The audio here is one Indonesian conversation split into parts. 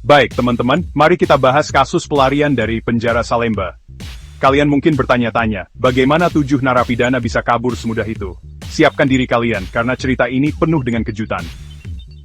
Baik teman-teman, mari kita bahas kasus pelarian dari penjara Salemba. Kalian mungkin bertanya-tanya, bagaimana 7 narapidana bisa kabur semudah itu? Siapkan diri kalian, karena cerita ini penuh dengan kejutan.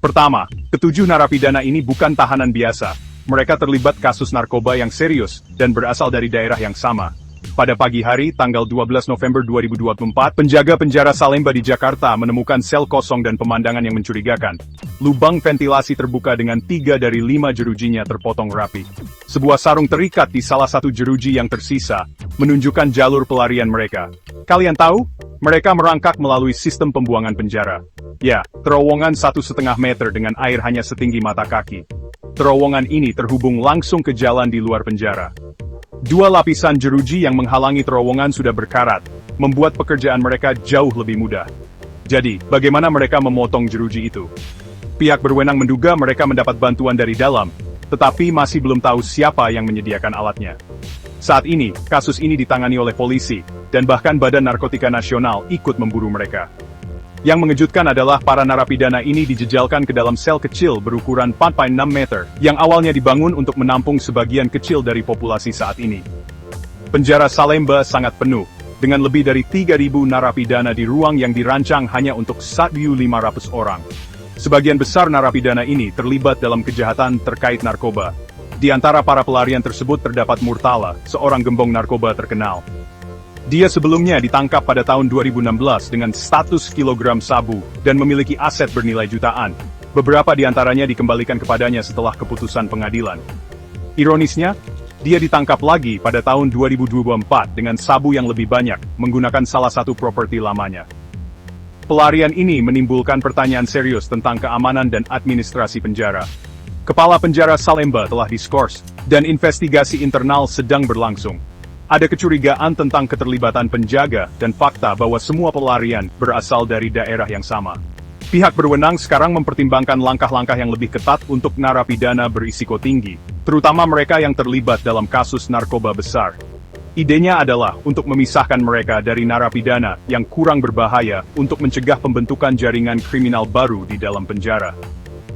Pertama, ke-7 narapidana ini bukan tahanan biasa. Mereka terlibat kasus narkoba yang serius, dan berasal dari daerah yang sama. Pada pagi hari, tanggal 12 November 2024, penjaga penjara Salemba di Jakarta menemukan sel kosong dan pemandangan yang mencurigakan. Lubang ventilasi terbuka dengan 3 dari 5 jerujinya terpotong rapi. Sebuah sarung terikat di salah satu jeruji yang tersisa, menunjukkan jalur pelarian mereka. Kalian tahu? Mereka merangkak melalui sistem pembuangan penjara. Ya, terowongan 1,5 meter dengan air hanya setinggi mata kaki. Terowongan ini terhubung langsung ke jalan di luar penjara. 2 lapisan jeruji yang menghalangi terowongan sudah berkarat, membuat pekerjaan mereka jauh lebih mudah. Jadi, bagaimana mereka memotong jeruji itu? Pihak berwenang menduga mereka mendapat bantuan dari dalam, tetapi masih belum tahu siapa yang menyediakan alatnya. Saat ini, kasus ini ditangani oleh polisi, dan bahkan Badan Narkotika Nasional ikut memburu mereka. Yang mengejutkan adalah para narapidana ini dijejalkan ke dalam sel kecil berukuran 4,6 meter, yang awalnya dibangun untuk menampung sebagian kecil dari populasi saat ini. Penjara Salemba sangat penuh, dengan lebih dari 3.000 narapidana di ruang yang dirancang hanya untuk 1.500 orang. Sebagian besar narapidana ini terlibat dalam kejahatan terkait narkoba. Di antara para pelarian tersebut terdapat Murtala, seorang gembong narkoba terkenal. Dia sebelumnya ditangkap pada tahun 2016 dengan status kilogram sabu, dan memiliki aset bernilai jutaan. Beberapa di antaranya dikembalikan kepadanya setelah keputusan pengadilan. Ironisnya, dia ditangkap lagi pada tahun 2024 dengan sabu yang lebih banyak, menggunakan salah satu properti lamanya. Pelarian ini menimbulkan pertanyaan serius tentang keamanan dan administrasi penjara. Kepala penjara Salemba telah diskors, dan investigasi internal sedang berlangsung. Ada kecurigaan tentang keterlibatan penjaga dan fakta bahwa semua pelarian berasal dari daerah yang sama. Pihak berwenang sekarang mempertimbangkan langkah-langkah yang lebih ketat untuk narapidana berisiko tinggi, terutama mereka yang terlibat dalam kasus narkoba besar. Idenya adalah untuk memisahkan mereka dari narapidana yang kurang berbahaya untuk mencegah pembentukan jaringan kriminal baru di dalam penjara.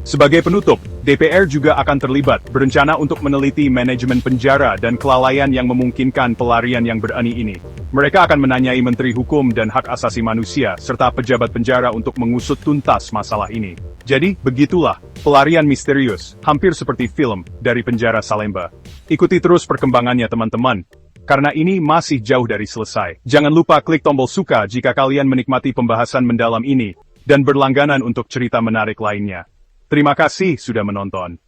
Sebagai penutup, DPR juga akan terlibat, berencana untuk meneliti manajemen penjara dan kelalaian yang memungkinkan pelarian yang berani ini. Mereka akan menanyai Menteri Hukum dan Hak Asasi Manusia, serta pejabat penjara untuk mengusut tuntas masalah ini. Jadi, begitulah, pelarian misterius, hampir seperti film, dari penjara Salemba. Ikuti terus perkembangannya teman-teman, karena ini masih jauh dari selesai. Jangan lupa klik tombol suka jika kalian menikmati pembahasan mendalam ini, dan berlangganan untuk cerita menarik lainnya. Terima kasih sudah menonton.